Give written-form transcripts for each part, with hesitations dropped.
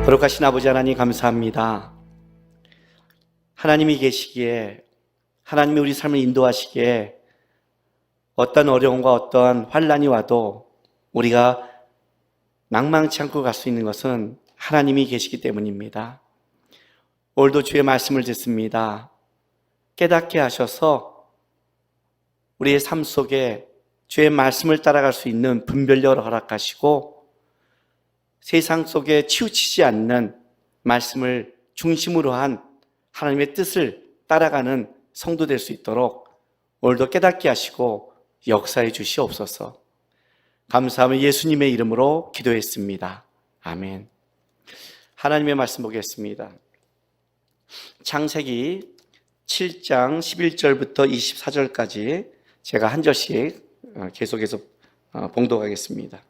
거룩하신 아버지 하나님 감사합니다. 하나님이 계시기에, 하나님이 우리 삶을 인도하시기에 어떤 어려움과 어떤 환난이 와도 우리가 낭망치 않고 갈 수 있는 것은 하나님이 계시기 때문입니다. 오늘도 주의 말씀을 듣습니다. 깨닫게 하셔서 우리의 삶 속에 주의 말씀을 따라갈 수 있는 분별력을 허락하시고 세상 속에 치우치지 않는 말씀을 중심으로 한 하나님의 뜻을 따라가는 성도 될 수 있도록 오늘도 깨닫게 하시고 역사해 주시옵소서. 감사하며 예수님의 이름으로 기도했습니다. 아멘. 하나님의 말씀 보겠습니다. 창세기 7장 11절부터 24절까지 제가 한 절씩 계속해서 봉독하겠습니다.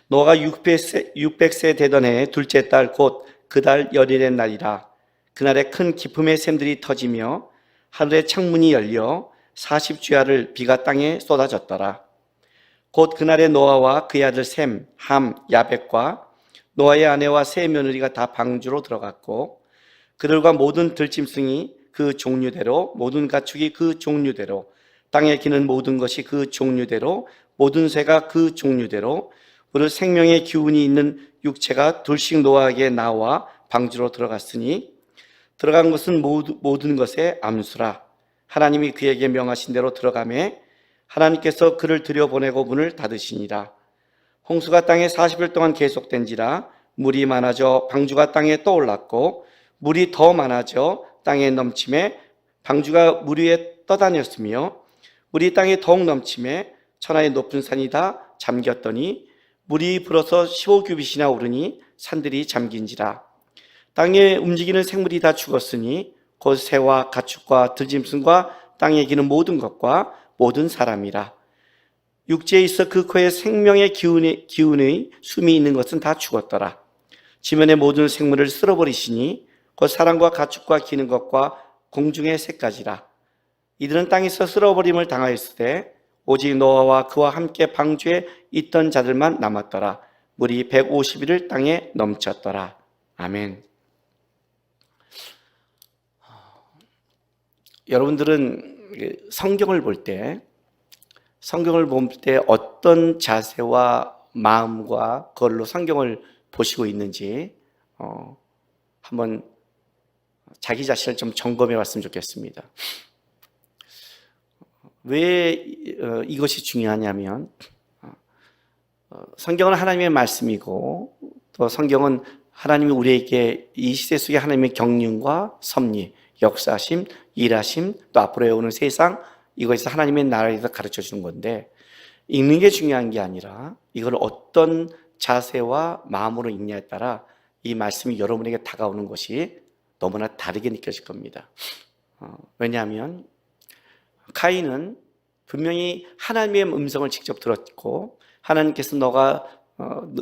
노아가 600세 되던 해 둘째 달 곧 그 달 열일의 날이라. 그날에 큰 기품의 샘들이 터지며 하늘의 창문이 열려 40주야를 비가 땅에 쏟아졌더라. 곧 그날에 노아와 그의 아들 셈, 함, 야벳과 노아의 아내와 세 며느리가 다 방주로 들어갔고 그들과 모든 들짐승이 그 종류대로, 모든 가축이 그 종류대로, 땅에 기는 모든 것이 그 종류대로, 모든 새가 그 종류대로, 오늘 생명의 기운이 있는 육체가 둘씩 노아에게 나와 방주로 들어갔으니 들어간 것은 모든 것의 암수라. 하나님이 그에게 명하신 대로 들어가매 하나님께서 그를 들여보내고 문을 닫으시니라. 홍수가 땅에 40일 동안 계속된지라. 물이 많아져 방주가 땅에 떠올랐고 물이 더 많아져 땅에 넘침에 방주가 물 위에 떠다녔으며 물이 땅에 더욱 넘침에 천하의 높은 산이 다 잠겼더니 물이 불어서 15규빗이나 오르니 산들이 잠긴지라. 땅에 움직이는 생물이 다 죽었으니 곧 새와 가축과 들짐승과 땅에 기는 모든 것과 모든 사람이라. 육지에 있어 그 코에 생명의 기운의 숨이 있는 것은 다 죽었더라. 지면의 모든 생물을 쓸어버리시니 곧 사람과 가축과 기는 것과 공중의 새까지라. 이들은 땅에서 쓸어버림을 당하였으되 오직 노아와 그와 함께 방주에 있던 자들만 남았더라. 물이 150일을 땅에 넘쳤더라. 아멘. 여러분들은 성경을 볼 때 어떤 자세와 마음과 그걸로 성경을 보시고 있는지 한번 자기 자신을 좀 점검해 봤으면 좋겠습니다. 왜 이것이 중요하냐면 성경은 하나님의 말씀이고 또 성경은 하나님이 우리에게 이 시대 속에 하나님의 경륜과 섭리, 역사심, 일하심, 또 앞으로 오는 세상, 이것에서 하나님의 나라에서 가르쳐 주는 건데 읽는 게 중요한 게 아니라 이걸 어떤 자세와 마음으로 읽냐에 따라 이 말씀이 여러분에게 다가오는 것이 너무나 다르게 느껴질 겁니다. 왜냐하면 카인은 분명히 하나님의 음성을 직접 들었고 하나님께서 너가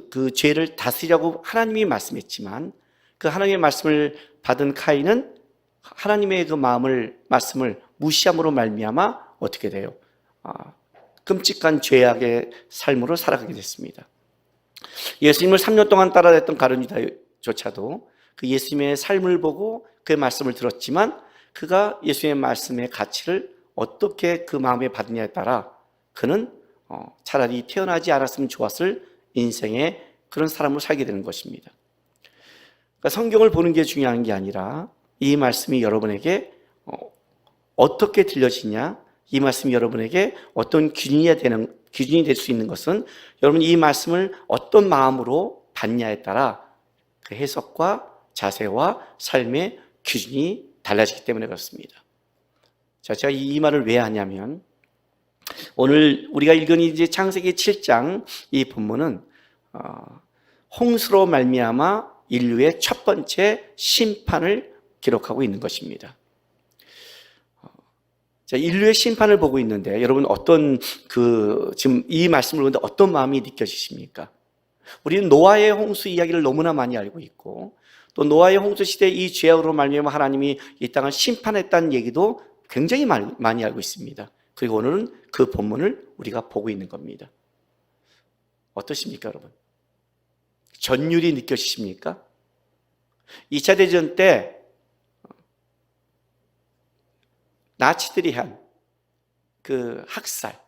그 죄를 다스리라고 하나님이 말씀했지만 그 하나님의 말씀을 받은 카인은 하나님의 그 말씀을 무시함으로 말미암아 어떻게 돼요? 끔찍한 죄악의 삶으로 살아가게 됐습니다. 예수님을 3년 동안 따라다녔던 가룟 유다조차도 그 예수님의 삶을 보고 그의 말씀을 들었지만 그가 예수님의 말씀의 가치를 어떻게 그 마음에 받느냐에 따라 그는 차라리 태어나지 않았으면 좋았을 인생의 그런 사람으로 살게 되는 것입니다. 그러니까 성경을 보는 게 중요한 게 아니라 이 말씀이 여러분에게 어떻게 들려지냐, 이 말씀이 여러분에게 어떤 기준이 될 수 있는 것은 여러분이 이 말씀을 어떤 마음으로 받냐에 따라 그 해석과 자세와 삶의 기준이 달라지기 때문에 그렇습니다. 자, 제가 이 말을 왜 하냐면 오늘 우리가 읽은 이제 창세기 7장 이 본문은 홍수로 말미암아 인류의 첫 번째 심판을 기록하고 있는 것입니다. 자, 인류의 심판을 보고 있는데 여러분 지금 이 말씀을 보는데 어떤 마음이 느껴지십니까? 우리는 노아의 홍수 이야기를 너무나 많이 알고 있고 또 노아의 홍수 시대 이 죄악으로 말미암아 하나님이 이 땅을 심판했다는 얘기도 굉장히 많이 알고 있습니다. 그리고 오늘은 그 본문을 우리가 보고 있는 겁니다. 어떠십니까, 여러분? 전율이 느껴지십니까? 2차 대전 때 나치들이 한 그 학살,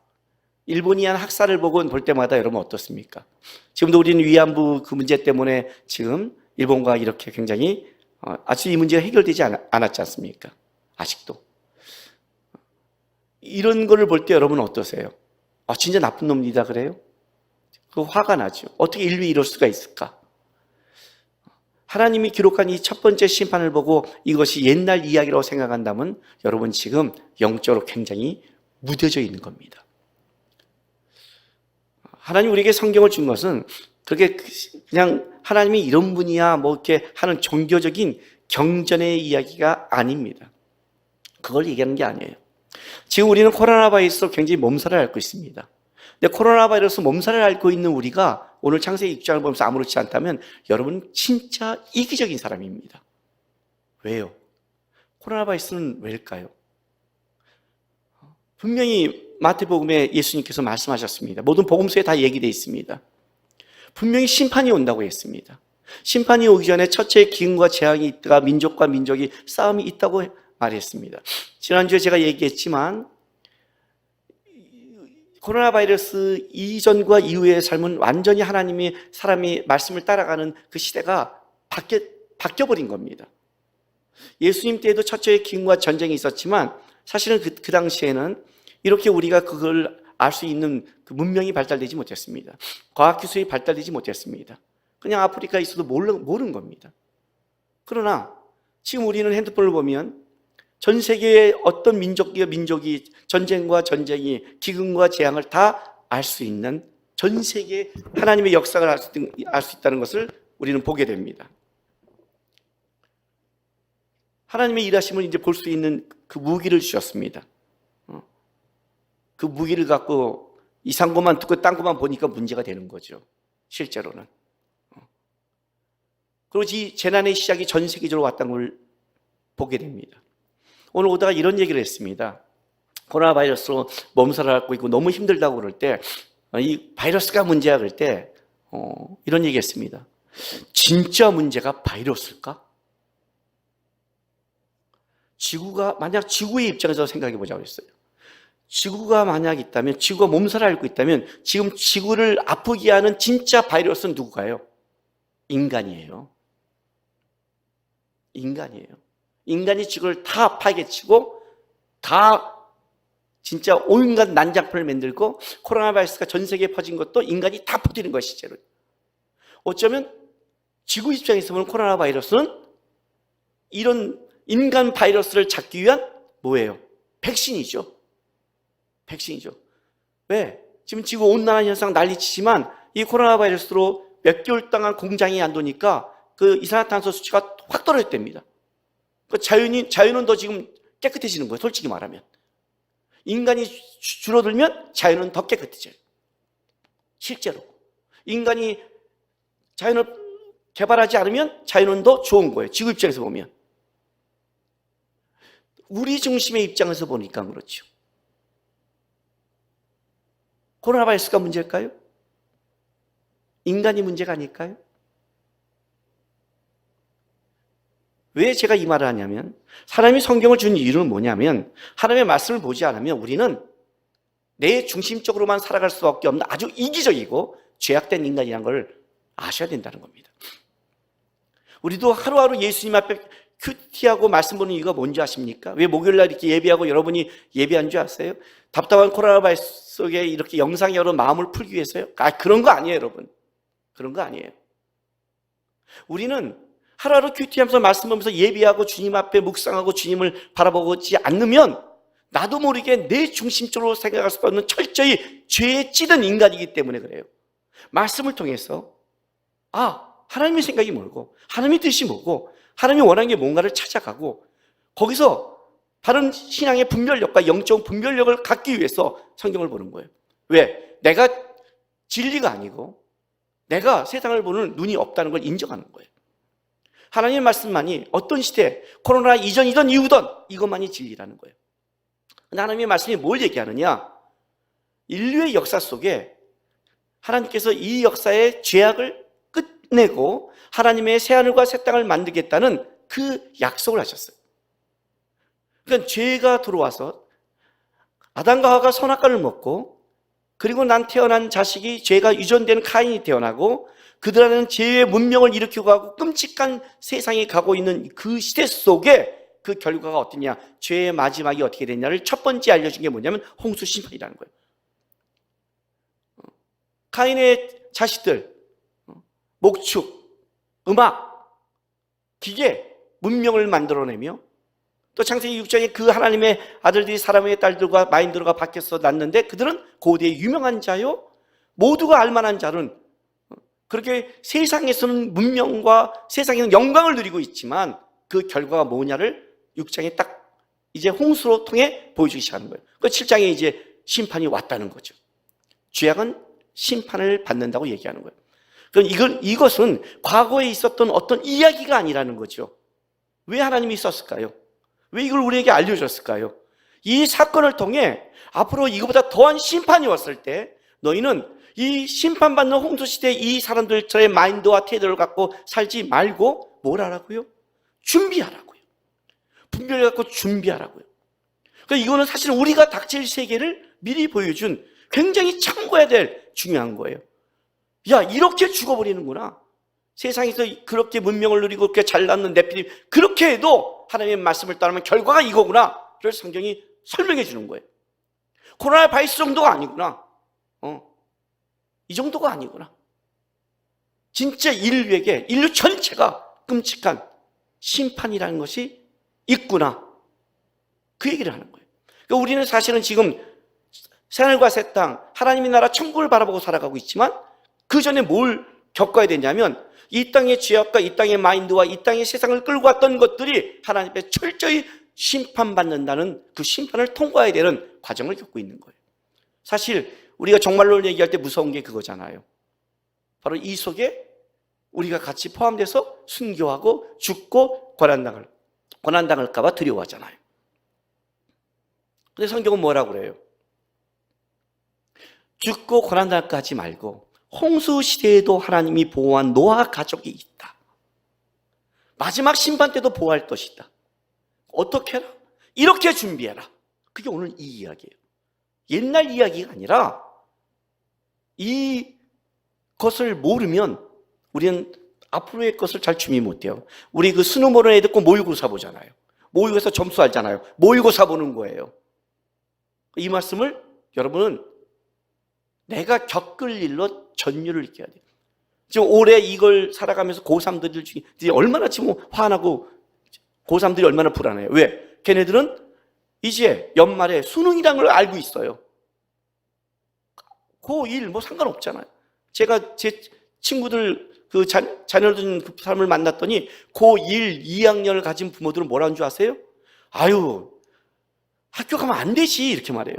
일본이 한 학살을 보고 볼 때마다 여러분 어떻습니까? 지금도 우리는 위안부 그 문제 때문에 지금 일본과 이렇게 굉장히 아직 이 문제가 해결되지 않았지 않습니까? 아직도. 이런 거를 볼 때 여러분 어떠세요? 진짜 나쁜 놈이다 그래요? 그 화가 나죠. 어떻게 인류이 이럴 수가 있을까? 하나님이 기록한 이 첫 번째 심판을 보고 이것이 옛날 이야기라고 생각한다면 여러분 지금 영적으로 굉장히 무뎌져 있는 겁니다. 하나님 우리에게 성경을 준 것은 그렇게 그냥 하나님이 이런 분이야 뭐 이렇게 하는 종교적인 경전의 이야기가 아닙니다. 그걸 얘기하는 게 아니에요. 지금 우리는 코로나 바이러스로 굉장히 몸살을 앓고 있습니다. 근데 코로나 바이러스 몸살을 앓고 있는 우리가 오늘 창세기 6장을 보면서 아무렇지 않다면 여러분 진짜 이기적인 사람입니다. 왜요? 코로나 바이러스는 왜일까요? 분명히 마태복음에 예수님께서 말씀하셨습니다. 모든 복음서에 다 얘기되어 있습니다. 분명히 심판이 온다고 했습니다. 심판이 오기 전에 첫째 기근과 재앙이 있다가 민족과 민족이 싸움이 있다고 말했습니다. 지난주에 제가 얘기했지만 코로나 바이러스 이전과 이후의 삶은 완전히 하나님이 사람이 말씀을 따라가는 그 시대가 바뀌어버린 겁니다. 예수님 때에도 첫째 기근과 전쟁이 있었지만 사실은 그 당시에는 이렇게 우리가 그걸 알 수 있는 그 문명이 발달되지 못했습니다. 과학기술이 발달되지 못했습니다. 그냥 아프리카에 있어도 모르는 겁니다. 그러나 지금 우리는 핸드폰을 보면 전 세계의 어떤 민족이 전쟁과 전쟁이 기근과 재앙을 다 알 수 있는 전 세계 하나님의 역사를 알 수 있다는 것을 우리는 보게 됩니다. 하나님의 일하심을 이제 볼 수 있는 그 무기를 주셨습니다. 그 무기를 갖고 이상한 것만 듣고 딴 것만 보니까 문제가 되는 거죠. 실제로는. 그리고 이 재난의 시작이 전 세계적으로 왔다는 걸 보게 됩니다. 오늘 오다가 이런 얘기를 했습니다. 코로나 바이러스로 몸살을 앓고 있고 너무 힘들다고 그럴 때 이 바이러스가 문제야 그럴 때 이런 얘기 했습니다. 진짜 문제가 바이러스일까? 만약 지구의 입장에서 생각해 보자고 했어요. 지구가 만약 있다면, 지구가 몸살을 앓고 있다면 지금 지구를 아프게 하는 진짜 바이러스는 누구가요? 인간이에요. 인간이에요. 인간이 지구를 다 파괴치고 다 진짜 온갖 난장판을 만들고 코로나 바이러스가 전 세계에 퍼진 것도 인간이 다 퍼뜨린 것이 실제로. 어쩌면 지구 입장에서 보면 코로나 바이러스는 이런 인간 바이러스를 잡기 위한 뭐예요? 백신이죠. 백신이죠. 왜? 지금 지구 온난화 현상 난리치지만 이 코로나 바이러스로 몇 개월 동안 공장이 안 도니까 그 이산화탄소 수치가 확 떨어졌답니다. 그 자연은 더 지금 깨끗해지는 거예요. 솔직히 말하면. 인간이 줄어들면 자연은 더 깨끗해져요. 실제로. 인간이 자연을 개발하지 않으면 자연은 더 좋은 거예요. 지구 입장에서 보면. 우리 중심의 입장에서 보니까 그렇죠. 코로나 바이러스가 문제일까요? 인간이 문제가 아닐까요? 왜 제가 이 말을 하냐면 사람이 성경을 준 이유는 뭐냐면 하나님의 말씀을 보지 않으면 우리는 내 중심적으로만 살아갈 수밖에 없는 아주 이기적이고 죄악된 인간이라는 걸 아셔야 된다는 겁니다. 우리도 하루하루 예수님 앞에 큐티하고 말씀 보는 이유가 뭔지 아십니까? 왜 목요일날 이렇게 예배하고 여러분이 예배한 줄 아세요? 답답한 코로나 바이러스 속에 이렇게 영상이 여러 마음을 풀기 위해서요? 그런 거 아니에요, 여러분. 그런 거 아니에요. 우리는 하루하루 큐티하면서 말씀 보면서 예배하고 주님 앞에 묵상하고 주님을 바라보지 않으면 나도 모르게 내 중심적으로 생각할 수 없는 철저히 죄에 찌든 인간이기 때문에 그래요. 말씀을 통해서 하나님의 생각이 뭐고 하나님의 뜻이 뭐고 하나님이 원하는 게 뭔가를 찾아가고 거기서 다른 신앙의 분별력과 영적 분별력을 갖기 위해서 성경을 보는 거예요. 왜? 내가 진리가 아니고 내가 세상을 보는 눈이 없다는 걸 인정하는 거예요. 하나님의 말씀만이 어떤 시대, 코로나 이전이든 이후든 이것만이 진리라는 거예요. 근데 하나님의 말씀이 뭘 얘기하느냐? 인류의 역사 속에 하나님께서 이 역사의 죄악을 끝내고 하나님의 새하늘과 새 땅을 만들겠다는 그 약속을 하셨어요. 그러니까 죄가 들어와서 아담과 하와가 선악과를 먹고, 그리고 난 태어난 자식이 죄가 유전되는 카인이 태어나고, 그들 안에는 죄의 문명을 일으키고 가고 끔찍한 세상에 가고 있는 그 시대 속에 그 결과가 어떠냐, 죄의 마지막이 어떻게 되냐를 첫 번째 알려준 게 뭐냐면 홍수 심판이라는 거예요. 카인의 자식들, 목축, 음악, 기계, 문명을 만들어내며, 또 창세기 6장에 그 하나님의 아들들이 사람의 딸들과 마인드로가 바뀌어서 났는데, 그들은 고대의 유명한 자요, 모두가 알만한 자는 그렇게 세상에서는 문명과 세상에는 영광을 누리고 있지만 그 결과가 뭐냐를 6장에 딱 이제 홍수로 통해 보여주기 시작하는 거예요. 그 7장에 이제 심판이 왔다는 거죠. 죄악은 심판을 받는다고 얘기하는 거예요. 그럼 이것은 과거에 있었던 어떤 이야기가 아니라는 거죠. 왜 하나님이 썼을까요? 왜 이걸 우리에게 알려줬을까요? 이 사건을 통해 앞으로 이거보다 더한 심판이 왔을 때 너희는 이 심판받는 홍수시대에 이 사람들의 마인드와 태도를 갖고 살지 말고 뭘 하라고요? 준비하라고요. 분별을 갖고 준비하라고요. 그러니까 이거는 사실 우리가 닥칠 세계를 미리 보여준 굉장히 참고해야 될 중요한 거예요. 야, 이렇게 죽어버리는구나. 세상에서 그렇게 문명을 누리고 그렇게 잘났는 네피림, 그렇게 해도 하나님의 말씀을 따르면 결과가 이거구나. 그걸 성경이 설명해 주는 거예요. 코로나 바이러스 정도가 아니구나. 이 정도가 아니구나. 진짜 인류 전체가 끔찍한 심판이라는 것이 있구나. 그 얘기를 하는 거예요. 그러니까 우리는 사실은 지금 새하늘과 새 땅, 하나님의 나라 천국을 바라보고 살아가고 있지만 그 전에 뭘 겪어야 되냐면 이 땅의 죄악과 이 땅의 마인드와 이 땅의 세상을 끌고 왔던 것들이 하나님 앞에 철저히 심판받는다는 그 심판을 통과해야 되는 과정을 겪고 있는 거예요. 사실 우리가 정말로 얘기할 때 무서운 게 그거잖아요. 바로 이 속에 우리가 같이 포함돼서 순교하고 죽고 고난당할까 봐 두려워하잖아요. 근데 성경은 뭐라고 그래요? 죽고 고난당할까 하지 말고 홍수 시대에도 하나님이 보호한 노아 가족이 있다. 마지막 심판 때도 보호할 것이다. 어떻게 해라? 이렇게 준비해라. 그게 오늘 이 이야기예요. 옛날 이야기가 아니라 이것을 모르면 우리는 앞으로의 것을 잘 준비 못해요. 우리 그 수능 보는 애 듣고 모의고사 보잖아요. 모의고사 점수 알잖아요. 모의고사 보는 거예요. 이 말씀을 여러분은 내가 겪을 일로 전율을 느껴야 돼요. 지금 올해 이걸 살아가면서 고3들 중에 얼마나 지금 화나고 고3들이 얼마나 불안해요. 왜? 걔네들은 이제 연말에 수능이라는 걸 알고 있어요. 고1 뭐 상관없잖아요. 제가 제 친구들 그 자녀들 그 사람을 만났더니 고1 2학년을 가진 부모들은 뭐라는 줄 아세요? 아유, 학교 가면 안 되지 이렇게 말해요.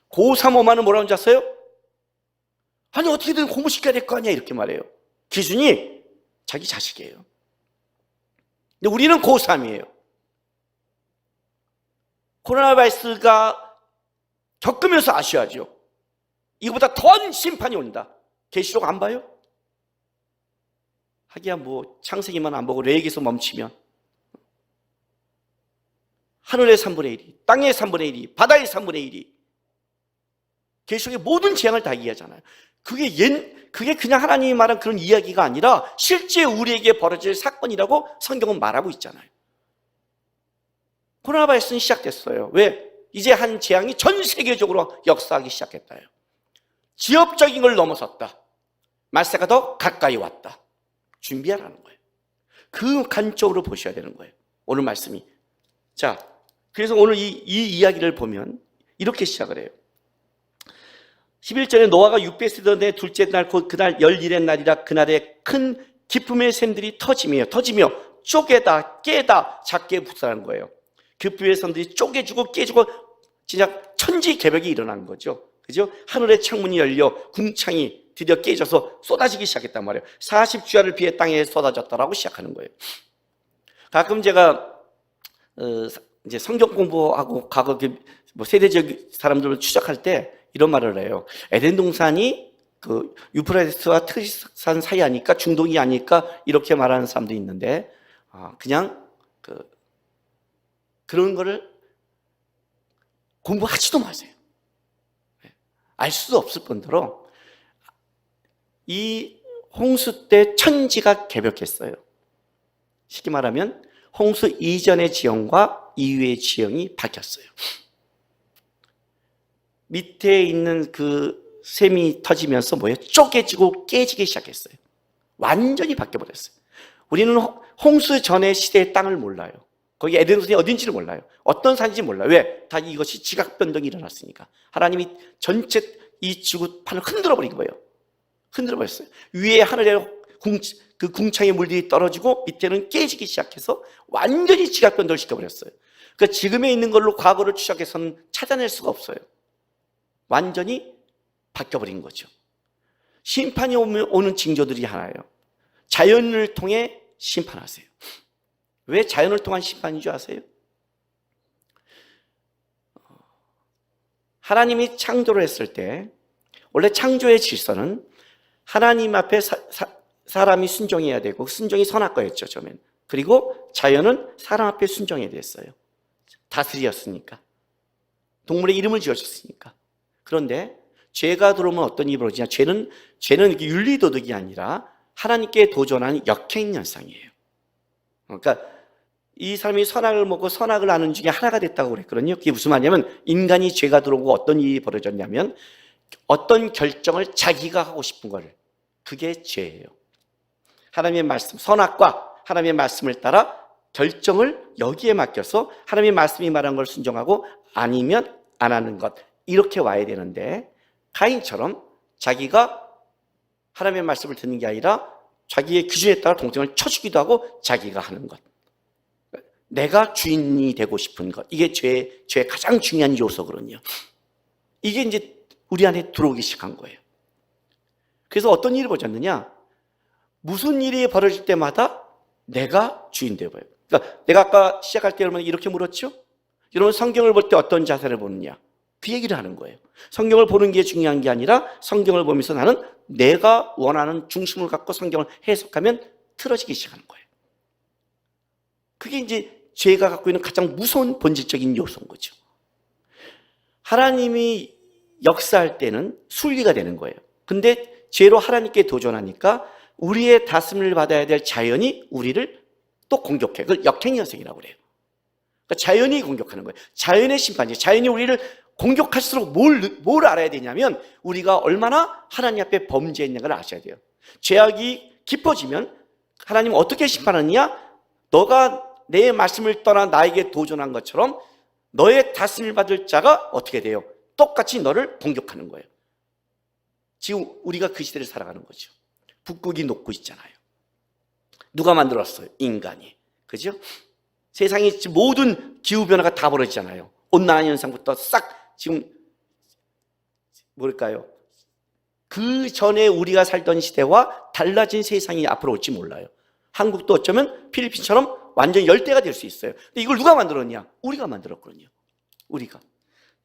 고3 엄마는 뭐라는 줄 아세요? 아니 어떻게든 공부시켜야 될 거 아니야 이렇게 말해요. 기준이 자기 자식이에요. 근데 우리는 고3이에요. 코로나 바이러스가 겪으면서 아셔야죠. 이거보다 더한 심판이 온다. 계시록 안 봐요? 하기야 뭐 창세기만 안 보고 레위기에서 멈추면 하늘의 3분의 1이, 땅의 3분의 1이, 바다의 3분의 1이 계시록의 모든 재앙을 다 이해하잖아요. 그게 그냥 하나님이 말한 그런 이야기가 아니라 실제 우리에게 벌어질 사건이라고 성경은 말하고 있잖아요. 코로나 바이러스는 시작됐어요. 왜? 이제 한 재앙이 전 세계적으로 역사하기 시작했다요. 지역적인 걸 넘어섰다. 말세가 더 가까이 왔다. 준비하라는 거예요. 그 관점으로 보셔야 되는 거예요. 오늘 말씀이. 자, 그래서 오늘 이 이야기를 보면 이렇게 시작을 해요. 11절에 노아가 600세 되던 해 둘째 날 곧 그날 열일의 날이라 그날에 큰 기쁨의 샘들이 터지며 쪼개다 깨다 작게 부서라는 거예요. 기쁨의 샘들이 쪼개지고 깨지고 진짜 천지개벽이 일어난 거죠. 그죠? 하늘의 창문이 열려 궁창이 드디어 깨져서 쏟아지기 시작했단 말이에요. 40주야를 비해 땅에 쏟아졌다라고 시작하는 거예요. 가끔 제가 이제 성경 공부하고 과거 뭐 세대적 사람들을 추적할 때 이런 말을 해요. 에덴 동산이 그 유프라테스와 트그리스산 사이 아닐까, 중동이 아닐까 이렇게 말하는 사람도 있는데 그냥 그런 거를 공부하지도 마세요. 알 수도 없을 뿐더러 이 홍수 때 천지가 개벽했어요. 쉽게 말하면 홍수 이전의 지형과 이후의 지형이 바뀌었어요. 밑에 있는 그 샘이 터지면서 뭐예요? 쪼개지고 깨지기 시작했어요. 완전히 바뀌어버렸어요. 우리는 홍수 전의 시대의 땅을 몰라요. 거기 에덴산이 어딘지를 몰라요. 어떤 산인지 몰라요. 왜? 다 이것이 지각 변동이 일어났으니까. 하나님이 전체 이 지구판을 흔들어버린 거예요. 흔들어버렸어요. 위에 하늘에 그 궁창의 물들이 떨어지고 밑에는 깨지기 시작해서 완전히 지각 변동을 시켜버렸어요. 그러니까 지금에 있는 걸로 과거를 추적해서는 찾아낼 수가 없어요. 완전히 바뀌어버린 거죠. 심판이 오는 징조들이 하나예요. 자연을 통해 심판하세요. 왜 자연을 통한 심판인 줄 아세요? 하나님이 창조를 했을 때 원래 창조의 질서는 하나님 앞에 사람이 순종해야 되고, 순종이 선악과였죠, 처음엔. 그리고 자연은 사람 앞에 순종해야 됐어요. 다스렸으니까. 동물의 이름을 지어줬으니까. 그런데 죄가 들어오면 어떤 일이 벌어지냐? 죄는 윤리도덕이 아니라 하나님께 도전하는 역행현상이에요. 그러니까 이 사람이 선악을 먹고 선악을 아는 중에 하나가 됐다고 그랬거든요. 그게 무슨 말이냐면 인간이 죄가 들어오고 어떤 일이 벌어졌냐면 어떤 결정을 자기가 하고 싶은 거를, 그게 죄예요. 하나님의 말씀, 선악과 하나님의 말씀을 따라 결정을 여기에 맡겨서 하나님의 말씀이 말한 걸 순종하고 아니면 안 하는 것, 이렇게 와야 되는데 가인처럼 자기가 하나님의 말씀을 듣는 게 아니라 자기의 기준에 따라 동생을 쳐주기도 하고 자기가 하는 것, 내가 주인이 되고 싶은 것, 이게 죄의 가장 중요한 요소거든요. 이게 이제 우리 안에 들어오기 시작한 거예요. 그래서 어떤 일이 벌어졌느냐? 무슨 일이 벌어질 때마다 내가 주인 되어버려요. 그러니까 내가 아까 시작할 때 여러분 이렇게 물었죠? 여러분 성경을 볼 때 어떤 자세를 보느냐? 그 얘기를 하는 거예요. 성경을 보는 게 중요한 게 아니라 성경을 보면서 나는 내가 원하는 중심을 갖고 성경을 해석하면 틀어지기 시작하는 거예요. 그게 이제 죄가 갖고 있는 가장 무서운 본질적인 요소인 거죠. 하나님이 역사할 때는 순리가 되는 거예요. 근데 죄로 하나님께 도전하니까 우리의 다스림을 받아야 될 자연이 우리를 또 공격해. 그걸 역행현상이라고 그래요. 그러니까 자연이 공격하는 거예요. 자연의 심판이에요. 자연이 우리를 공격할수록 뭘 알아야 되냐면 우리가 얼마나 하나님 앞에 범죄했냐를 아셔야 돼요. 죄악이 깊어지면 하나님 어떻게 심판하느냐? 너가 내 말씀을 떠나 나에게 도전한 것처럼 너의 다스림을 받을 자가 어떻게 돼요? 똑같이 너를 공격하는 거예요. 지금 우리가 그 시대를 살아가는 거죠. 북극이 녹고 있잖아요. 누가 만들었어요? 인간이. 그죠? 세상에 모든 기후변화가 다 벌어지잖아요. 온난화 현상부터 싹 지금 뭘까요? 그 전에 우리가 살던 시대와 달라진 세상이 앞으로 올지 몰라요. 한국도 어쩌면 필리핀처럼 완전 열대가 될 수 있어요. 근데 이걸 누가 만들었냐? 우리가 만들었거든요. 우리가.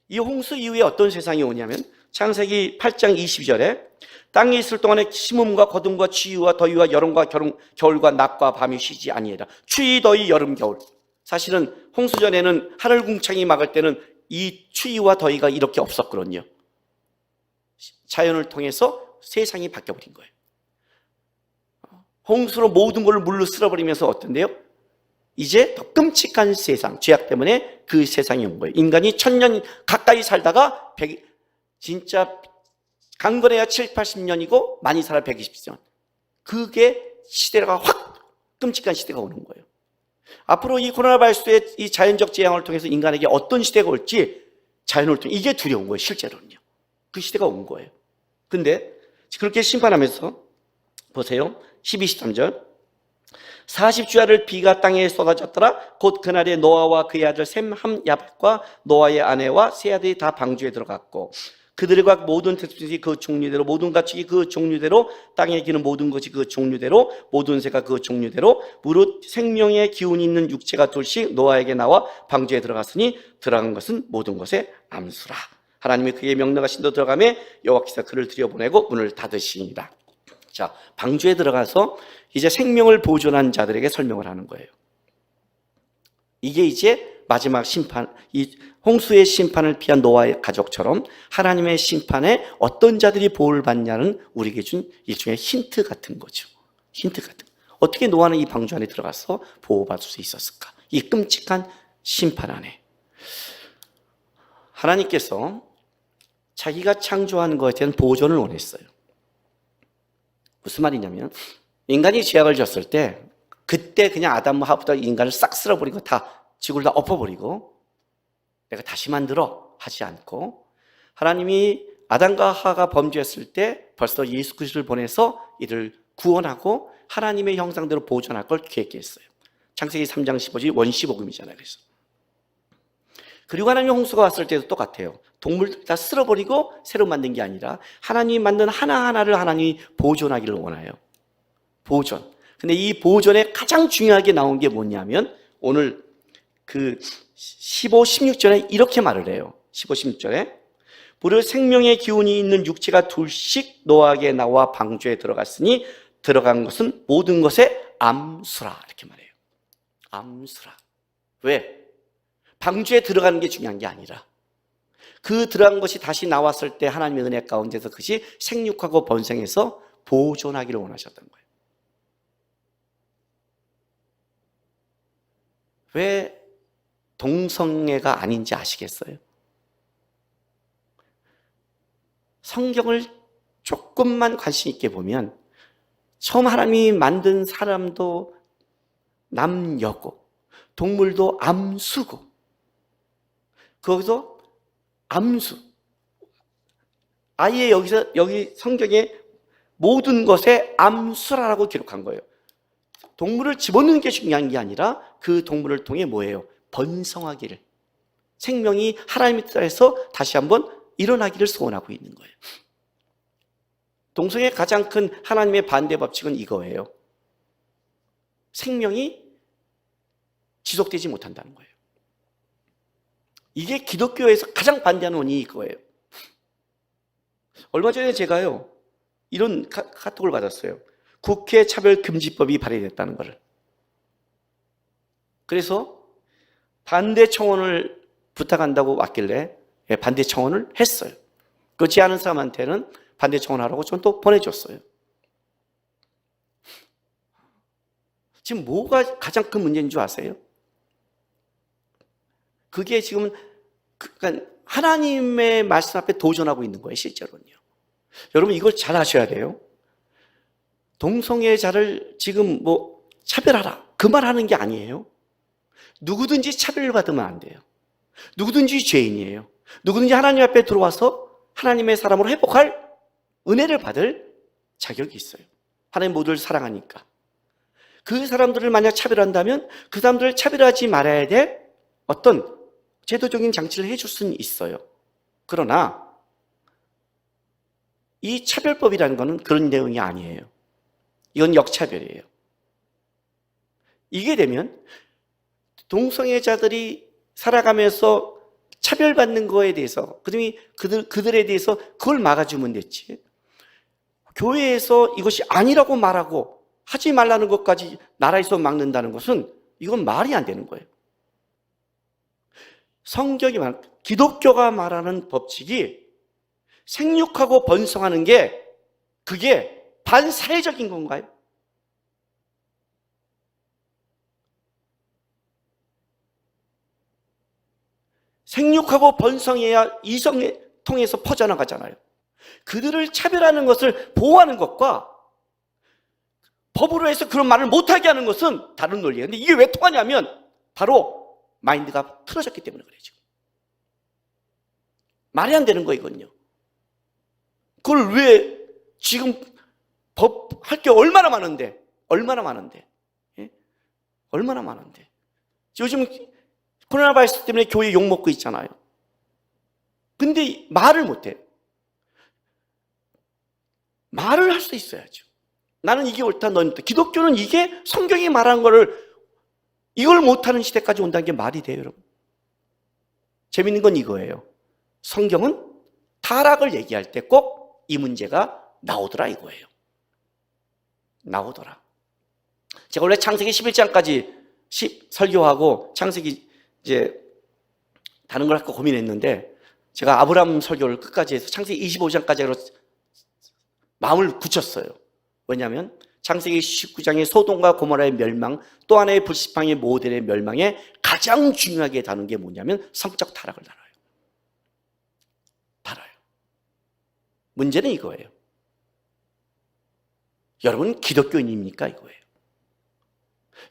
이 홍수 이후에 어떤 세상이 오냐면 창세기 8장 20절에 땅에 있을 동안에 심음과 거둠과 추위와 더위와 여름과 겨울과 낮과 밤이 쉬지 아니하라. 추위, 더위, 여름, 겨울. 사실은 홍수 전에는 하늘 궁창이 막을 때는 이 추위와 더위가 이렇게 없었거든요. 자연을 통해서 세상이 바뀌어버린 거예요. 홍수로 모든 걸 물로 쓸어버리면서 어떤데요? 이제 더 끔찍한 세상, 죄악 때문에 그 세상이 온 거예요. 인간이 1000년 가까이 살다가 진짜 강건해야 7, 80년이고 많이 살아 120년. 그게 시대가 확 끔찍한 시대가 오는 거예요. 앞으로 이 코로나 바이러스의 이 자연적 재앙을 통해서 인간에게 어떤 시대가 올지 자연을 통해 이게 두려운 거예요. 실제로는요. 그 시대가 온 거예요. 근데 그렇게 심판하면서 보세요. 12, 13절 40주야를 비가 땅에 쏟아졌더라. 곧 그날에 노아와 그의 아들 셈, 함, 야벳과 노아의 아내와 세 아들이 다 방주에 들어갔고 그들과 모든 특징이 그 종류대로 모든 가축이 그 종류대로 땅에 기는 모든 것이 그 종류대로 모든 새가 그 종류대로 무릇 생명의 기운이 있는 육체가 둘씩 노아에게 나와 방주에 들어갔으니 들어간 것은 모든 것의 암수라. 하나님이 그에게 명령하신 대로 들어가매 여호와께서 그를 들여보내고 문을 닫으시니라. 자, 방주에 들어가서 이제 생명을 보존한 자들에게 설명을 하는 거예요. 이게 이제 마지막 심판, 이 홍수의 심판을 피한 노아의 가족처럼 하나님의 심판에 어떤 자들이 보호를 받냐는 우리에게 준 일종의 힌트 같은 거죠. 힌트 같은. 어떻게 노아는 이 방주 안에 들어가서 보호받을 수 있었을까? 이 끔찍한 심판 안에. 하나님께서 자기가 창조한 것에 대한 보존을 원했어요. 무슨 말이냐면 인간이 죄악을 졌을 때 그때 그냥 아담과 하와부터 인간을 싹 쓸어버리고 다 지구를 다 엎어버리고 내가 다시 만들어 하지 않고 하나님이 아담과 하와가 범죄했을 때 벌써 예수 그리스도를 보내서 이를 구원하고 하나님의 형상대로 보존할 걸 계획했어요. 창세기 3장 15절 원시복음이잖아요. 그래서 그리고 하나님의 홍수가 왔을 때도 똑같아요. 동물 다 쓸어버리고 새로 만든 게 아니라 하나님이 만든 하나하나를 하나님이 보존하기를 원해요. 보존. 근데 이 보존에 가장 중요하게 나온 게 뭐냐면 오늘 그 15, 16절에 이렇게 말을 해요. 15, 16절에 무릇 생명의 기운이 있는 육체가 둘씩 노아에게 나와 방주에 들어갔으니 들어간 것은 모든 것의 암수라 이렇게 말해요. 암수라. 왜? 방주에 들어가는 게 중요한 게 아니라 그 들어간 것이 다시 나왔을 때 하나님의 은혜 가운데서 그것이 생육하고 번성해서 보존하기를 원하셨던 거예요. 왜 동성애가 아닌지 아시겠어요? 성경을 조금만 관심 있게 보면 처음 하나님이 만든 사람도 남여고 동물도 암수고 거기서 암수 아예 여기 성경에 모든 것에 암수라라고 기록한 거예요. 동물을 집어넣는 게 중요한 게 아니라 그 동물을 통해 뭐예요? 번성하기를 생명이 하나님의 뜻에서 다시 한번 일어나기를 소원하고 있는 거예요. 동성애의 가장 큰 하나님의 반대 법칙은 이거예요. 생명이 지속되지 못한다는 거예요. 이게 기독교에서 가장 반대하는 원인이 이거예요. 얼마 전에 제가요 이런 카톡을 받았어요. 국회 차별금지법이 발의됐다는 것을. 그래서 반대 청원을 부탁한다고 왔길래 반대 청원을 했어요. 그렇지 않은 사람한테는 반대 청원하라고 전 또 보내줬어요. 지금 뭐가 가장 큰 문제인 줄 아세요? 그게 지금 그러니까 하나님의 말씀 앞에 도전하고 있는 거예요, 실제로는요. 여러분 이걸 잘 아셔야 돼요. 동성애자를 지금 뭐 차별하라 그 말 하는 게 아니에요. 누구든지 차별받으면 안 돼요. 누구든지 죄인이에요. 누구든지 하나님 앞에 들어와서 하나님의 사람으로 회복할 은혜를 받을 자격이 있어요. 하나님 모두를 사랑하니까. 그 사람들을 만약 차별한다면 그 사람들을 차별하지 말아야 될 어떤 제도적인 장치를 해줄 수는 있어요. 그러나 이 차별법이라는 것은 그런 내용이 아니에요. 이건 역차별이에요. 이게 되면 동성애자들이 살아가면서 차별받는 거에 대해서 그들에 대해서 그걸 막아주면 됐지. 교회에서 이것이 아니라고 말하고 하지 말라는 것까지 나라에서 막는다는 것은 이건 말이 안 되는 거예요. 성경이 기독교가 말하는 법칙이 생육하고 번성하는 게 그게 반사회적인 건가요? 생육하고 번성해야 이성에 통해서 퍼져나가잖아요. 그들을 차별하는 것을 보호하는 것과 법으로 해서 그런 말을 못하게 하는 것은 다른 논리예요. 근데 이게 왜 통하냐면 바로 마인드가 틀어졌기 때문에 그래요. 지금. 말이 안 되는 거예요, 이건요. 그걸 왜 지금 법 할 게 얼마나 많은데 예? 얼마나 많은데 요즘 코로나 바이러스 때문에 교회 욕먹고 있잖아요. 근데 말을 못해요. 말을 할 수 있어야죠. 나는 이게 옳다, 넌 옳다. 기독교는 이게 성경이 말하는 거를 이걸 못하는 시대까지 온다는 게 말이 돼요, 여러분. 재밌는 건 이거예요. 성경은 타락을 얘기할 때 꼭 이 문제가 나오더라 이거예요. 나오더라. 제가 원래 창세기 11장까지 설교하고 창세기 이제 다른 걸 할까 고민했는데 제가 아브라함 설교를 끝까지 해서 창세기 25장까지 하기로 마음을 굳혔어요. 왜냐하면 창세기 19장의 소돔과 고모라의 멸망, 또 하나의 불시팡의 모델의 멸망에 가장 중요하게 다룬 게 뭐냐면 성적 타락을 다뤄요. 문제는 이거예요. 여러분 기독교인입니까? 이거예요.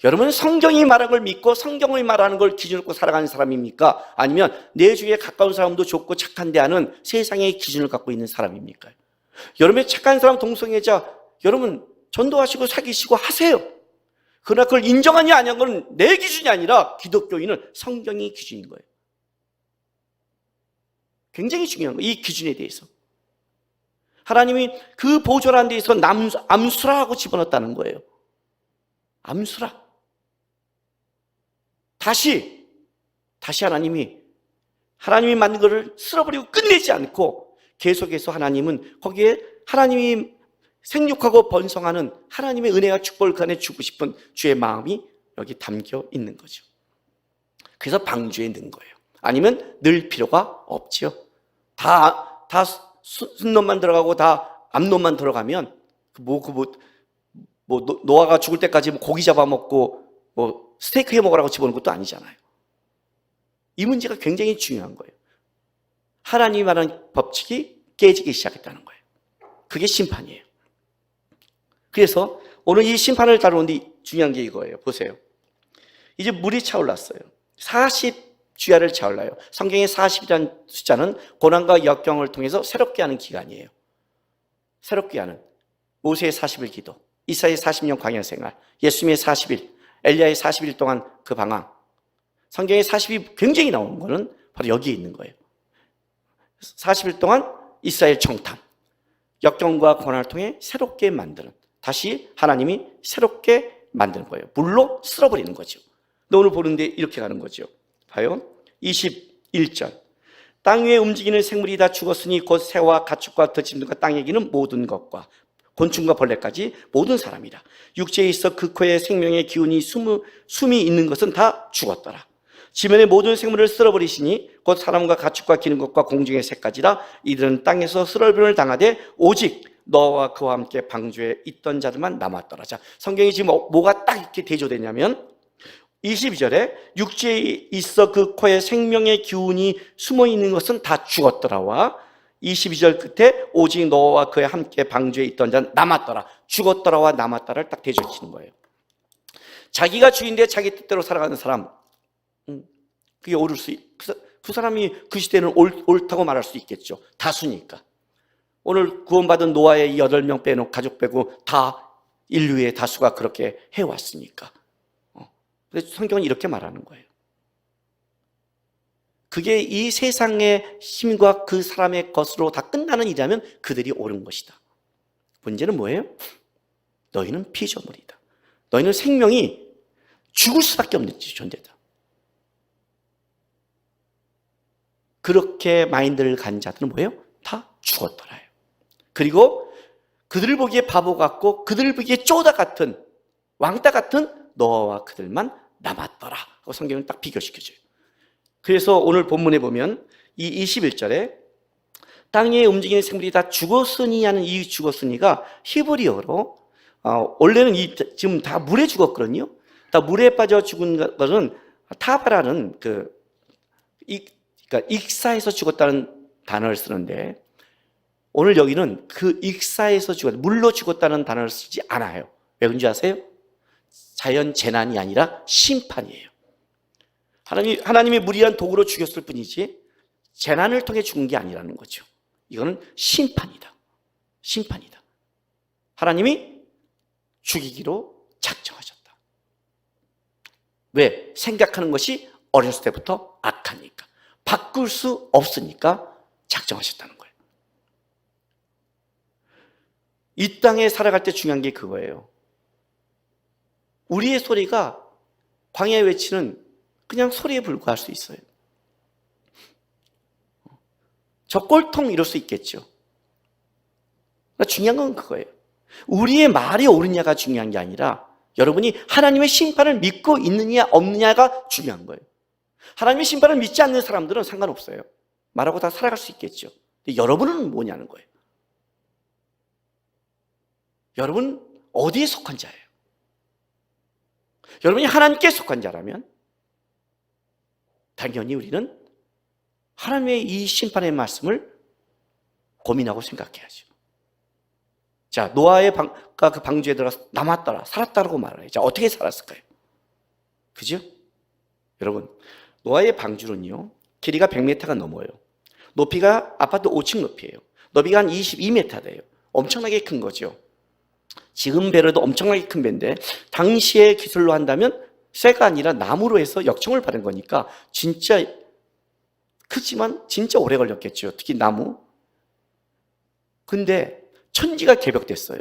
여러분 성경이 말한 걸 믿고 성경이 말하는 걸 기준으로 갖고 살아가는 사람입니까? 아니면 내 주위에 가까운 사람도 좋고 착한데 하는 세상의 기준을 갖고 있는 사람입니까? 여러분의 착한 사람 동성애자 여러분 전도하시고 사귀시고 하세요. 그러나 그걸 인정하냐 아니냐는 건 내 기준이 아니라 기독교인은 성경이 기준인 거예요. 굉장히 중요한 거예요. 이 기준에 대해서. 하나님이 그 보존한 데에서 암수라 하고 집어넣었다는 거예요. 암수라. 다시 하나님이 만든 것을 쓸어버리고 끝내지 않고 계속해서 하나님은 거기에 하나님이 생육하고 번성하는 하나님의 은혜와 축복을 그 안에 주고 싶은 주의 마음이 여기 담겨 있는 거죠. 그래서 방주에 넣은 거예요. 아니면 넣을 필요가 없지요. 다 순놈만 들어가고 다 암놈만 들어가면 노아가 죽을 때까지 고기 잡아먹고 스테이크 해 먹으라고 집어넣은 것도 아니잖아요. 이 문제가 굉장히 중요한 거예요. 하나님이 말하는 법칙이 깨지기 시작했다는 거예요. 그게 심판이에요. 그래서 오늘 이 심판을 다루는데 중요한 게 이거예요. 보세요. 이제 물이 차올랐어요. 40주야를 차올라요. 성경의 40이라는 숫자는 고난과 역경을 통해서 새롭게 하는 기간이에요. 새롭게 하는 모세의 40일 기도, 이사야의 40년 광야 생활, 예수님의 40일, 엘리야의 40일 동안 그 방황. 성경에 40이 굉장히 나오는 거는 바로 여기에 있는 거예요. 40일 동안 이스라엘 정탐, 역경과 고난을 통해 새롭게 만드는, 다시 하나님이 새롭게 만드는 거예요. 물로 쓸어버리는 거죠. 근데 오늘 보는데 이렇게 가는 거죠. 봐요. 21절. 땅 위에 움직이는 생물이 다 죽었으니 곧 새와 가축과 들짐승과 땅에 기는 모든 것과 곤충과 벌레까지 모든 사람이라. 육체에 있어 그 코에 생명의 기운이 숨이 있는 것은 다 죽었더라. 지면의 모든 생물을 쓸어버리시니 곧 사람과 가축과 기는 것과 공중의 새까지라. 이들은 땅에서 쓸어버림을 당하되 오직 너와 그와 함께 방주에 있던 자들만 남았더라. 자, 성경이 지금 뭐가 딱 이렇게 대조되냐면 22절에 육체에 있어 그 코에 생명의 기운이 숨어 있는 것은 다 죽었더라와 22절 끝에 오직 너와 그와 함께 방주에 있던 자는 남았더라. 죽었더라와 남았더라를 딱 대조시키는 거예요. 자기가 주인데 자기 뜻대로 살아가는 사람, 그게 옳을 그 사람이 그 시대는 옳다고 말할 수 있겠죠. 다수니까. 오늘 구원받은 노아의 8명 빼놓고 가족 빼고 다 인류의 다수가 그렇게 해왔으니까. 그래서 성경은 이렇게 말하는 거예요. 그게 이 세상의 힘과 그 사람의 것으로 다 끝나는 일이라면 그들이 옳은 것이다. 문제는 뭐예요? 너희는 피조물이다. 너희는 생명이 죽을 수밖에 없는 존재다. 그렇게 마인드를 가진 자들은 뭐예요? 다 죽었더라요. 그리고 그들을 보기에 바보 같고 그들을 보기에 쪼다 같은 왕따 같은 너와 그들만 남았더라 하고 성경은 딱 비교시켜줘요. 그래서 오늘 본문에 보면 이 21절에 땅에 움직이는 생물이 다 죽었으니 하는 이 죽었으니가 히브리어로 원래는 지금 다 물에 죽었거든요. 다 물에 빠져 죽은 것은 타바라는 그러니까 익사해서 죽었다는 단어를 쓰는데 오늘 여기는 그 익사해서 물로 죽었다는 단어를 쓰지 않아요. 왜 그런지 아세요? 자연 재난이 아니라 심판이에요. 하나님이 무리한 도구로 죽였을 뿐이지 재난을 통해 죽은 게 아니라는 거죠. 이거는 심판이다. 심판이다. 하나님이 죽이기로 작정하셨다. 왜? 생각하는 것이 어렸을 때부터 악하니까. 바꿀 수 없으니까 작정하셨다는 거예요. 이 땅에 살아갈 때 중요한 게 그거예요. 우리의 소리가 광야의 외치는 그냥 소리에 불과할 수 있어요. 저 꼴통 이럴 수 있겠죠. 중요한 건 그거예요. 우리의 말이 옳으냐가 중요한 게 아니라 여러분이 하나님의 심판을 믿고 있느냐 없느냐가 중요한 거예요. 하나님의 심판을 믿지 않는 사람들은 상관없어요. 말하고 다 살아갈 수 있겠죠. 근데 여러분은 뭐냐는 거예요. 여러분 어디에 속한 자예요? 여러분이 하나님께 속한 자라면 당연히 우리는 하나님의 이 심판의 말씀을 고민하고 생각해야죠. 자, 노아의 그 방주에 들어가서 남았더라, 살았다라고 말해요. 자, 어떻게 살았을까요? 그죠? 여러분, 노아의 방주는요, 길이가 100m가 넘어요. 높이가 아파트 5층 높이에요. 너비가 한 22m 돼요. 엄청나게 큰 거죠. 지금 배로도 엄청나게 큰 배인데 당시의 기술로 한다면 쇠가 아니라 나무로 해서 역청을 바른 거니까 진짜 크지만 진짜 오래 걸렸겠죠. 특히 나무. 근데 천지가 개벽됐어요.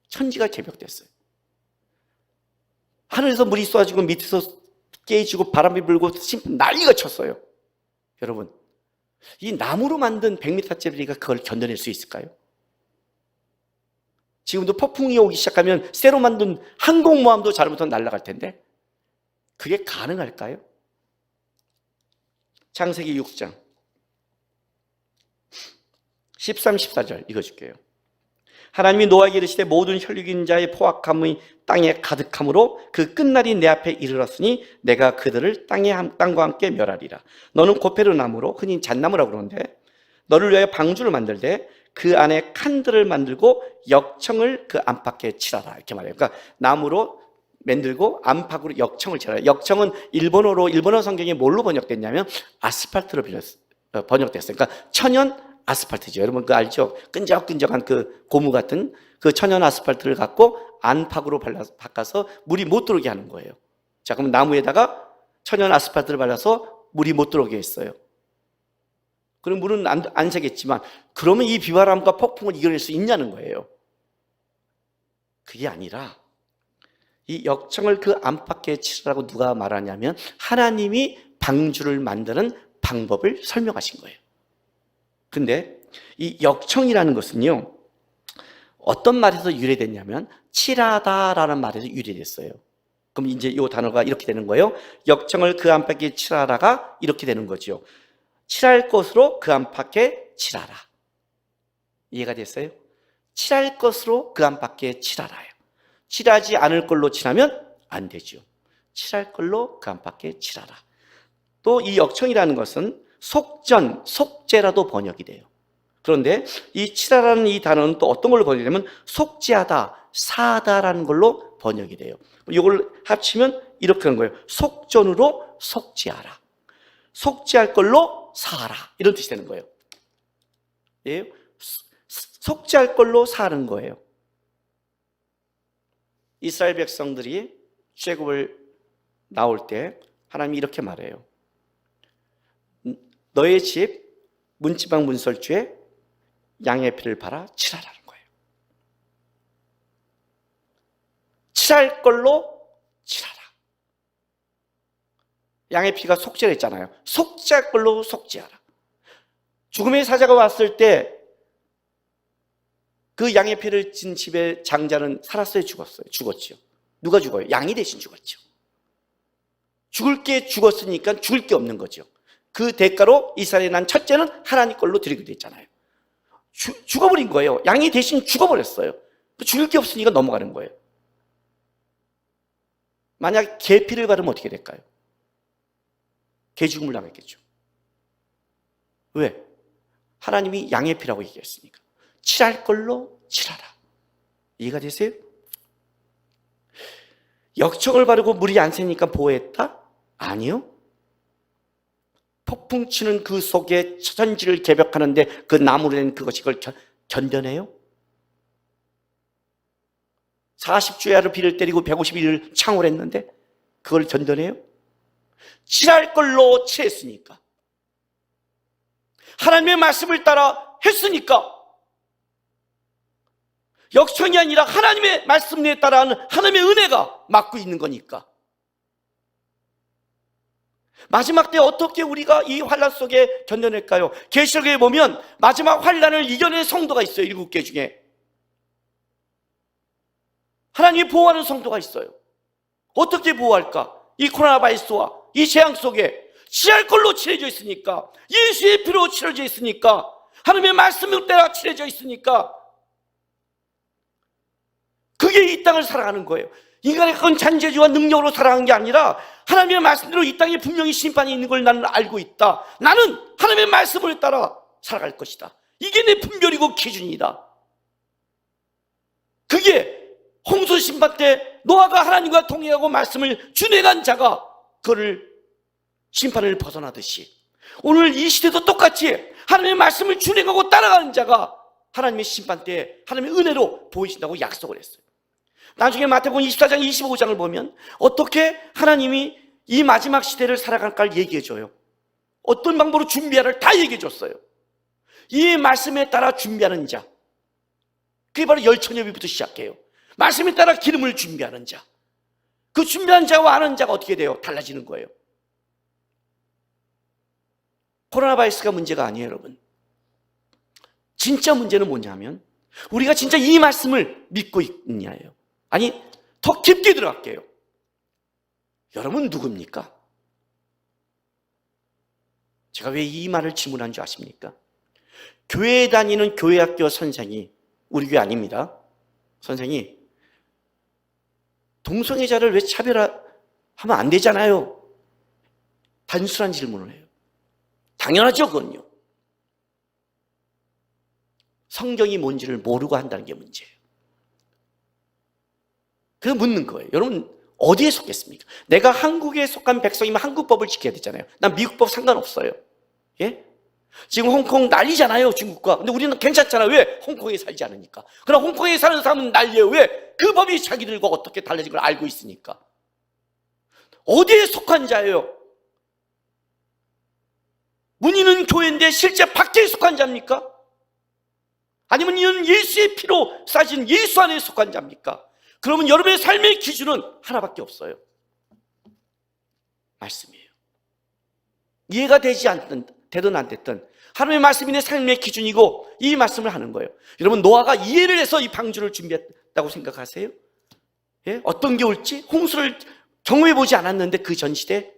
천지가 개벽됐어요. 하늘에서 물이 쏟아지고 밑에서 깨지고 바람이 불고 난리가 쳤어요. 여러분, 이 나무로 만든 100m짜리가 그걸 견뎌낼 수 있을까요? 지금도 폭풍이 오기 시작하면 쇠로 만든 항공모함도 잘못하면 날아갈 텐데 그게 가능할까요? 창세기 6장 13, 14절 읽어줄게요. 하나님이 노아에게 이르시되 모든 혈육인 자의 포악함이 땅에 가득함으로 그 끝날이 내 앞에 이르렀으니 내가 그들을 땅과 함께 멸하리라. 너는 고페르 나무로 흔히 잣나무라고 그러는데 너를 위하여 방주를 만들되 그 안에 칸들을 만들고 역청을 그 안팎에 칠하라 이렇게 말해요. 그러니까 나무로 만들고 안팎으로 역청을 칠하라. 역청은 일본어 성경에 뭘로 번역됐냐면 아스팔트로 번역됐어요. 그러니까 천연 아스팔트죠. 여러분 그거 알죠? 끈적끈적한 그 고무 같은 그 천연 아스팔트를 갖고 안팎으로 바꿔서 물이 못 들어오게 하는 거예요. 자, 그럼 나무에다가 천연 아스팔트를 발라서 물이 못 들어오게 했어요. 그럼 물은 안 새겠지만 그러면 이 비바람과 폭풍을 이겨낼 수 있냐는 거예요. 그게 아니라 이 역청을 그 안팎에 칠하라고 누가 말하냐면 하나님이 방주를 만드는 방법을 설명하신 거예요. 근데 이 역청이라는 것은요, 어떤 말에서 유래됐냐면 칠하다라는 말에서 유래됐어요. 그럼 이제 이 단어가 이렇게 되는 거예요. 역청을 그 안팎에 칠하라가 이렇게 되는 거죠. 칠할 것으로 그 안팎에 칠하라. 이해가 됐어요? 칠할 것으로 그 안팎에 칠하라요. 칠하지 않을 걸로 칠하면 안 되죠. 칠할 걸로 그 안팎에 칠하라. 또 이 역청이라는 것은 속전, 속죄라도 번역이 돼요. 그런데 이 칠하라는 이 단어는 또 어떤 걸로 번역이 되면 속죄하다, 사하다라는 걸로 번역이 돼요. 이걸 합치면 이렇게 하는 거예요. 속전으로 속죄하라. 속죄할 걸로 사하라. 이런 뜻이 되는 거예요. 예? 속죄할 걸로 사는 거예요. 이스라엘 백성들이 출애굽을 나올 때 하나님이 이렇게 말해요. 너의 집 문지방 문설주에 양의 피를 발아 칠하라는 거예요. 칠할 걸로 칠하라. 양의 피가 속죄를 했잖아요. 속죄할 걸로 속죄하라. 죽음의 사자가 왔을 때 그 양의 피를 진 집의 장자는 살았어요, 죽었어요? 죽었죠. 누가 죽어요? 양이 대신 죽었죠. 죽을 게 죽었으니까 죽을 게 없는 거죠. 그 대가로 이스라엘에 난 첫째는 하나님 걸로 드리게 됐잖아요. 죽어버린 거예요. 양이 대신 죽어버렸어요. 죽을 게 없으니까 넘어가는 거예요. 만약 개 피를 바르면 어떻게 될까요? 개 죽음을 당했겠죠. 왜? 하나님이 양의 피라고 얘기했으니까. 칠할 걸로 칠하라. 이해가 되세요? 역청을 바르고 물이 안 새니까 보호했다? 아니요. 폭풍 치는 그 속에 천지를 개벽하는데 그 나무로 된 그것이 그걸 견뎌내요? 40주야로 비를 때리고 150일을 창궐했는데 그걸 견뎌내요? 칠할 걸로 칠했으니까. 하나님의 말씀을 따라 했으니까. 역청이 아니라 하나님의 말씀에 따라 하는 하나님의 은혜가 막고 있는 거니까. 마지막 때 어떻게 우리가 이 환난 속에 견뎌낼까요? 계시록에 보면 마지막 환난을 이겨낸 성도가 있어요. 7개 중에 하나님이 보호하는 성도가 있어요. 어떻게 보호할까? 이 코로나 바이러스와 이 재앙 속에 치할 걸로 칠해져 있으니까, 예수의 피로 칠해져 있으니까, 하나님의 말씀을 따라 칠해져 있으니까, 그게 이 땅을 살아가는 거예요. 인간의 그건 잔재주와 능력으로 살아가는 게 아니라 하나님의 말씀대로 이 땅에 분명히 심판이 있는 걸 나는 알고 있다. 나는 하나님의 말씀을 따라 살아갈 것이다. 이게 내 분별이고 기준이다. 그게 홍수 심판 때 노아가 하나님과 동행하고 말씀을 준행한 자가 그를 심판을 벗어나듯이, 오늘 이 시대도 똑같이 하나님의 말씀을 준행하고 따라가는 자가 하나님의 심판 때 하나님의 은혜로 보이신다고 약속을 했어요. 나중에 마태복음 24장 25장을 보면 어떻게 하나님이 이 마지막 시대를 살아갈까를 얘기해줘요. 어떤 방법으로 준비하를 다 얘기해줬어요. 이 말씀에 따라 준비하는 자, 그게 바로 열처녀비부터 시작해요. 말씀에 따라 기름을 준비하는 자, 그 준비한 자와 아는 자가 어떻게 돼요? 달라지는 거예요. 코로나 바이러스가 문제가 아니에요, 여러분. 진짜 문제는 뭐냐면 우리가 진짜 이 말씀을 믿고 있느냐예요. 아니, 더 깊게 들어갈게요. 여러분 누굽니까? 제가 왜 이 말을 질문한 줄 아십니까? 교회에 다니는 교회학교 선생이, 우리 교회 아닙니다, 선생이 동성애자를 왜 차별하면 안 되잖아요. 단순한 질문을 해요. 당연하죠, 그건요. 성경이 뭔지를 모르고 한다는 게 문제예요. 그래서 묻는 거예요. 여러분 어디에 속겠습니까? 내가 한국에 속한 백성이면 한국법을 지켜야 되잖아요. 난 미국법 상관없어요. 예? 지금 홍콩 난리잖아요, 중국과. 근데 우리는 괜찮잖아요. 왜? 홍콩에 살지 않으니까. 그럼 홍콩에 사는 사람은 난리예요. 왜? 그 법이 자기들과 어떻게 달라진 걸 알고 있으니까. 어디에 속한 자예요? 문의는 교회인데 실제 밖에 속한 자입니까? 아니면 이는 예수의 피로 싸진 예수 안에 속한 자입니까? 그러면 여러분의 삶의 기준은 하나밖에 없어요. 말씀이에요. 이해가 되든 안 됐든 하나님의 말씀이 내 삶의 기준이고 이 말씀을 하는 거예요. 여러분 노아가 이해를 해서 이 방주를 준비했다고 생각하세요? 예? 어떤 게 올지 홍수를 경험해 보지 않았는데 그 전 시대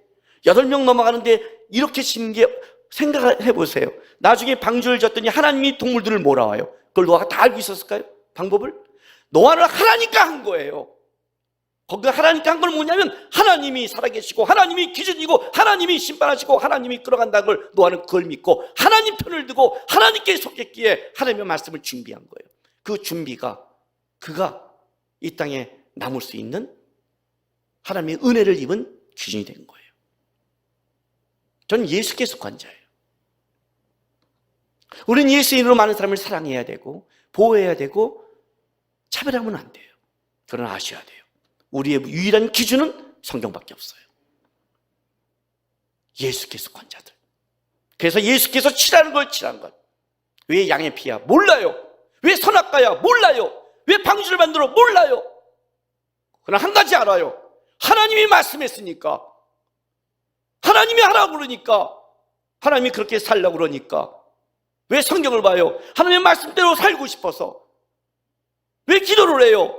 8명 넘어가는데 이렇게 짓는 게, 생각해 보세요. 나중에 방주를 졌더니 하나님이 동물들을 몰아와요. 그걸 노아가 다 알고 있었을까요? 방법을? 노아를 하라니까 한 거예요. 거기가 하라니까 한 건 뭐냐면 하나님이 살아계시고 하나님이 기준이고 하나님이 심판하시고 하나님이 끌어간다는 걸 노아는 그걸 믿고 하나님 편을 두고 하나님께 속했기에 하나님의 말씀을 준비한 거예요. 그 준비가 그가 이 땅에 남을 수 있는 하나님의 은혜를 입은 기준이 된 거예요. 저는 예수께 속한 자예요. 우리는 예수의 이름으로 많은 사람을 사랑해야 되고 보호해야 되고 차별하면 안 돼요. 그러나 아셔야 돼요. 우리의 유일한 기준은 성경밖에 없어요. 예수께 속한 자들. 그래서 예수께서 치라는 걸 치라는 것. 왜 양의 피야? 몰라요. 왜 선악과야? 몰라요. 왜 방주를 만들어? 몰라요. 그러나 한 가지 알아요. 하나님이 말씀했으니까, 하나님이 하라고 그러니까, 하나님이 그렇게 살라고 그러니까. 왜 성경을 봐요? 하나님의 말씀대로 살고 싶어서. 왜 기도를 해요?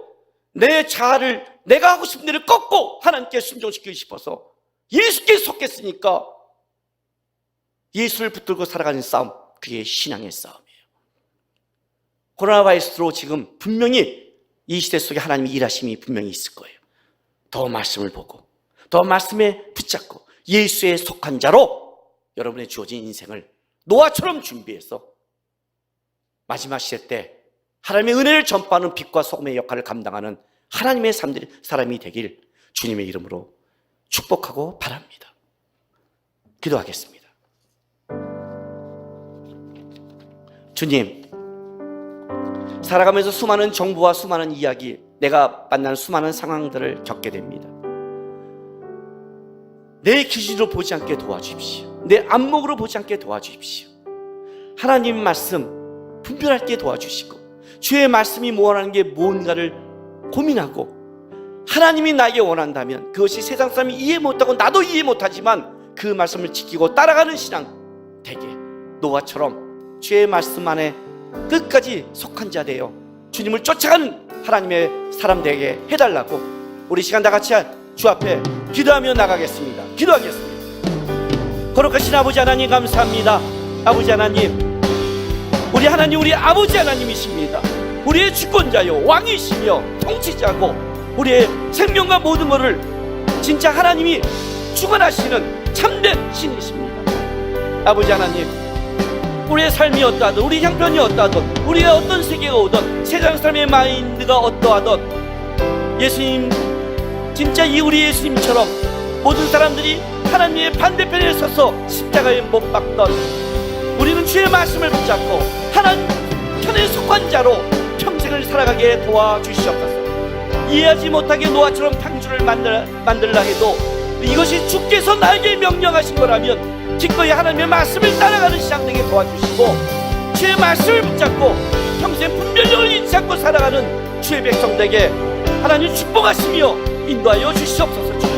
내 자아를, 내가 하고 싶은 일을 꺾고 하나님께 순종시키고 싶어서. 예수께 속했으니까 예수를 붙들고 살아가는 싸움, 그게 신앙의 싸움이에요. 코로나 바이러스로 지금 분명히 이 시대 속에 하나님의 일하심이 분명히 있을 거예요. 더 말씀을 보고 더 말씀에 붙잡고 예수에 속한 자로 여러분의 주어진 인생을 노아처럼 준비해서 마지막 시대 때 하나님의 은혜를 전파하는 빛과 소금의 역할을 감당하는 하나님의 사람이 되길 주님의 이름으로 축복하고 바랍니다. 기도하겠습니다. 주님, 살아가면서 수많은 정보와 수많은 이야기, 내가 만난 수많은 상황들을 겪게 됩니다. 내 기준으로 보지 않게 도와주십시오. 내 안목으로 보지 않게 도와주십시오. 하나님 말씀 분별할 게 도와주시고 주의 말씀이 원하는 게 뭔가를 고민하고 하나님이 나에게 원한다면 그것이 세상 사람이 이해 못하고 나도 이해 못하지만 그 그 말씀을 지키고 따라가는 신앙 되게, 노아처럼 주의 말씀 안에 끝까지 속한 자 되어 주님을 쫓아가는 하나님의 사람 되게 해달라고 우리 시간 다 같이 주 앞에 기도하며 나가겠습니다. 기도하겠습니다. 거룩하신 아버지 하나님 감사합니다. 아버지 하나님, 우리 하나님, 우리 아버지 하나님이십니다. 우리의 주권자요 왕이시며 통치자고 우리의 생명과 모든 것을 진짜 하나님이 주관하시는 참된 신이십니다. 아버지 하나님, 우리의 삶이 어떠하든, 우리 형편이 어떠하든, 우리의 어떤 세계가 오든, 세상 사람의 마인드가 어떠하든, 예수님, 진짜 이 우리 예수님처럼 모든 사람들이 하나님의 반대편에 서서 십자가에 못 박던, 우리는 주의 말씀을 붙잡고 하나님 편에 속한 자로 평생을 살아가게 도와주시옵소서. 이해하지 못하게 노아처럼 탕주를 만들라 해도 이것이 주께서 나에게 명령하신 거라면 기꺼이 하나님의 말씀을 따라가는 신앙 되게 도와주시고, 주의 말씀을 붙잡고 평생 분별력을 잃지 않고 살아가는 주의 백성들에게 하나님 축복하시며 인도하여 주시옵소서.